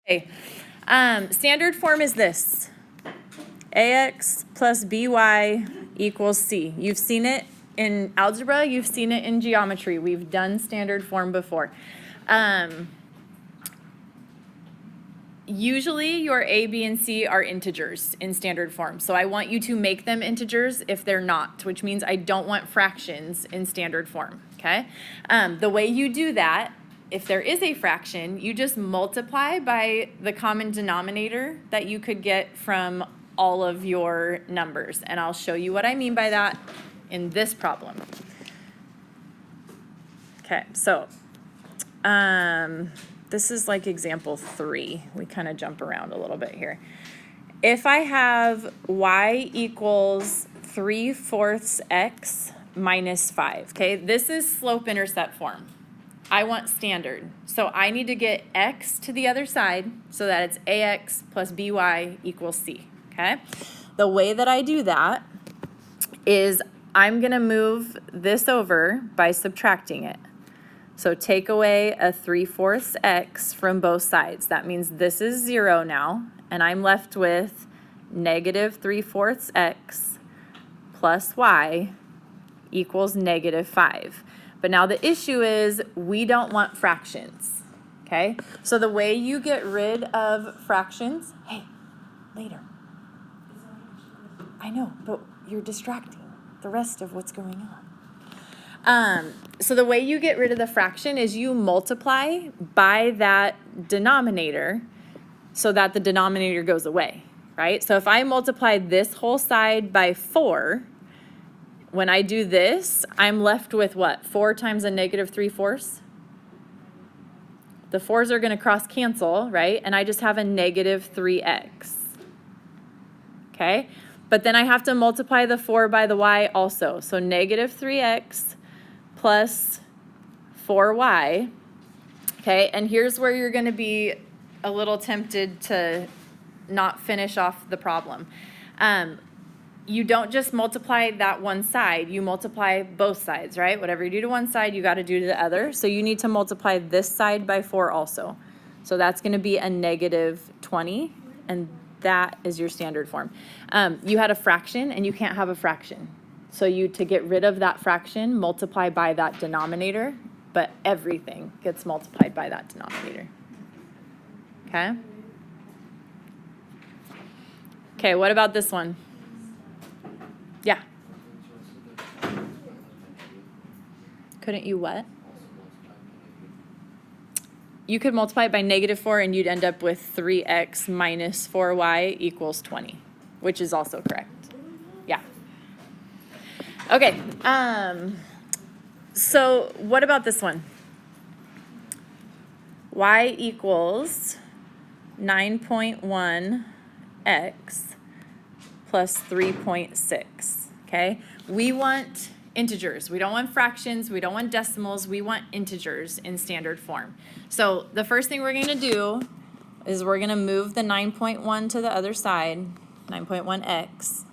Okay. Standard form is this. AX plus BY equals C. You've seen it in algebra, you've seen it in geometry. We've done standard form before. Usually your A, B, and C are integers in standard form. So I want you to make them integers if they're not, which means I don't want fractions in standard form, okay? The way you do that, if there is a fraction, you just multiply by the common denominator that you could get from all of your numbers. And I'll show you what I mean by that in this problem. Okay, so this is like example 3. We kind of jump around a little bit here. If I have y equals 3/4 x minus 5, okay, this is slope-intercept form. I want standard. So I need to get x to the other side so that it's ax plus by equals c, okay? The way that I do that is I'm going to move this over by subtracting it. So take away a 3/4 x from both sides. That means this is 0 now, and I'm left with negative 3/4 x plus y equals negative 5. But now the issue is we don't want fractions, okay? So the way you get rid of fractions, hey, later. I know, but you're distracting the rest of what's going on. So the way you get rid of the fraction is you multiply by that denominator so that the denominator goes away, right? So if I multiply this whole side by 4, when I do this, I'm left with what? 4 times a negative 3/4? The 4's are going to cross cancel, right? And I just have a negative 3x. Okay? But then I have to multiply the 4 by the y also. So negative 3x plus 4y. Okay? And here's where you're going to be a little tempted to not finish off the problem. You don't just multiply that one side, you multiply both sides, right? Whatever you do to one side, you got to do to the other. So you need to multiply this side by 4 also. So that's going to be a negative 20, and that is your standard form. You had a fraction, and you can't have a fraction. So to get rid of that fraction, multiply by that denominator, but everything gets multiplied by that denominator. Okay? Okay, what about this one? Yeah. Couldn't you what? You could multiply it by negative 4 and you'd end up with 3x minus 4y equals 20, which is also correct. Yeah. Okay. So what about this one? Y equals 9.1x plus 3.6, okay? We want integers. We don't want fractions. We don't want decimals. We want integers in standard form. So the first thing we're going to do is we're going to move the 9.1 to the other side, 9.1x.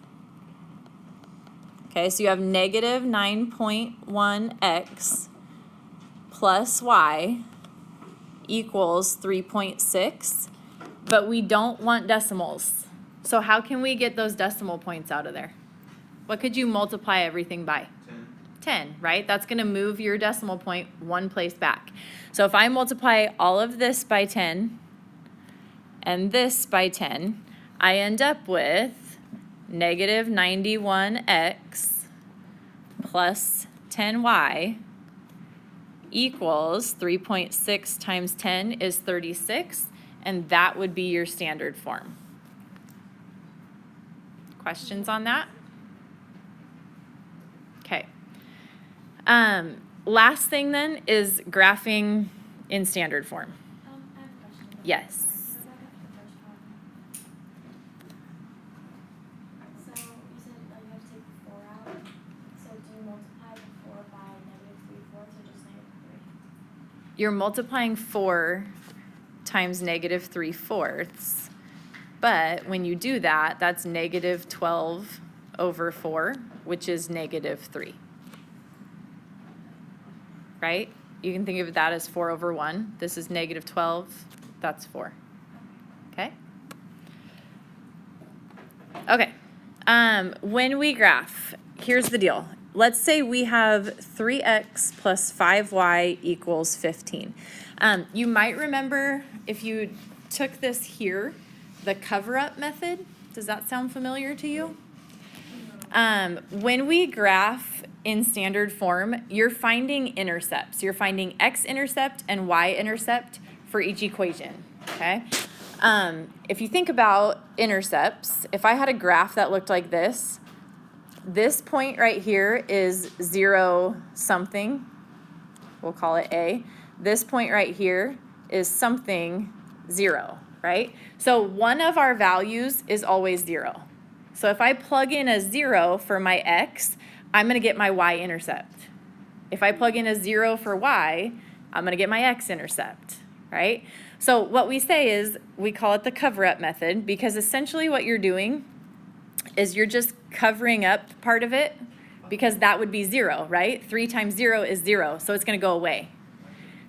Okay, so you have negative 9.1x plus y equals 3.6, but we don't want decimals. So how can we get those decimal points out of there? What could you multiply everything by? 10, right? That's going to move your decimal point one place back. So if I multiply all of this by 10 and this by 10, I end up with negative 91x plus 10y equals 3.6 times 10 is 36, and that would be your standard form. Questions on that? Okay. Last thing then is graphing in standard form. I have a question. Yes. So back up to the first one. So you said you have to take the 4 out. So do you multiply the 4 by negative 3/4 or just negative 3? You're multiplying 4 times negative 3/4. But when you do that, that's negative 12 over 4, which is negative 3. Right? You can think of that as 4 over 1. This is negative 12. That's 4. okay? Okay, when we graph, here's the deal. Let's say we have 3x plus 5y equals 15. You might remember if you took this here, the cover-up method. Does that sound familiar to you? When we graph in standard form, you're finding intercepts. You're finding x-intercept and y-intercept for each equation, okay? If you think about intercepts, if I had a graph that looked like this point right here is 0 something. We'll call it A. This point right here is something 0, right? So one of our values is always 0. So if I plug in a 0 for my x, I'm going to get my y-intercept. If I plug in a 0 for y, I'm going to get my x-intercept, right? So what we say is we call it the cover-up method because essentially what you're doing is you're just covering up part of it because that would be 0, right? 3 times 0 is 0, so it's going to go away.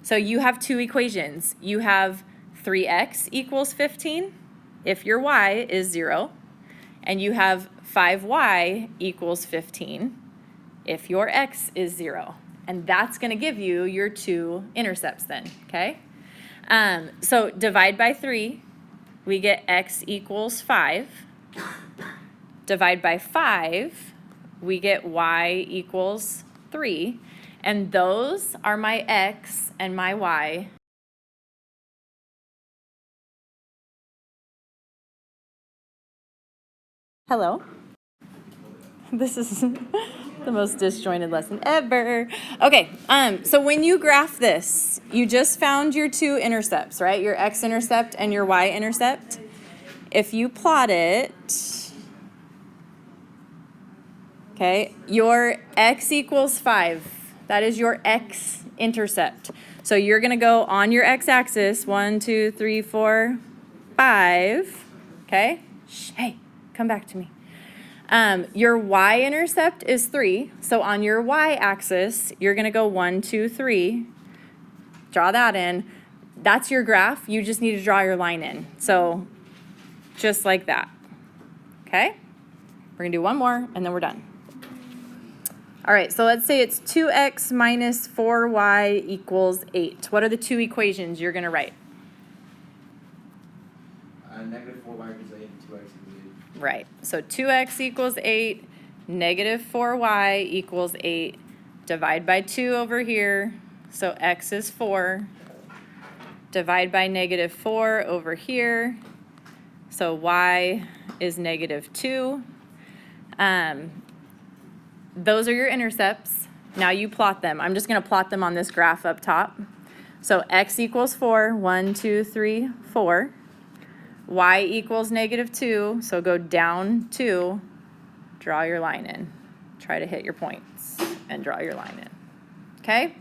So you have two equations. You have 3x equals 15 if your y is 0, and you have 5y equals 15 if your x is 0. And that's going to give you your two intercepts then, okay? So divide by 3, we get x equals 5. Divide by 5, we get y equals 3. And those are my x and my y. Hello. This is the most disjointed lesson ever. Okay, so when you graph this, you just found your two intercepts, right? Your x-intercept and your y-intercept. If you plot it, okay, your x equals 5. That is your x-intercept. So you're going to go on your x-axis, 1, 2, 3, 4, 5, okay? Hey, come back to me. Your y-intercept is 3, so on your y-axis, you're going to go 1, 2, 3. Draw that in. That's your graph. You just need to draw your line in. So just like that, okay? We're going to do one more, and then we're done. All right, so let's say it's 2x minus 4y equals 8. What are the two equations you're going to write? Negative 4y equals 8 and 2x equals 8. Right, so 2x equals 8, negative 4y equals 8. Divide by 2 over here, so x is 4. Divide by negative 4 over here, so y is negative 2. Those are your intercepts. Now you plot them. I'm just going to plot them on this graph up top. So x equals 4, 1, 2, 3, 4. Y equals negative 2, so go down 2, draw your line in. Try to hit your points and draw your line in. Okay?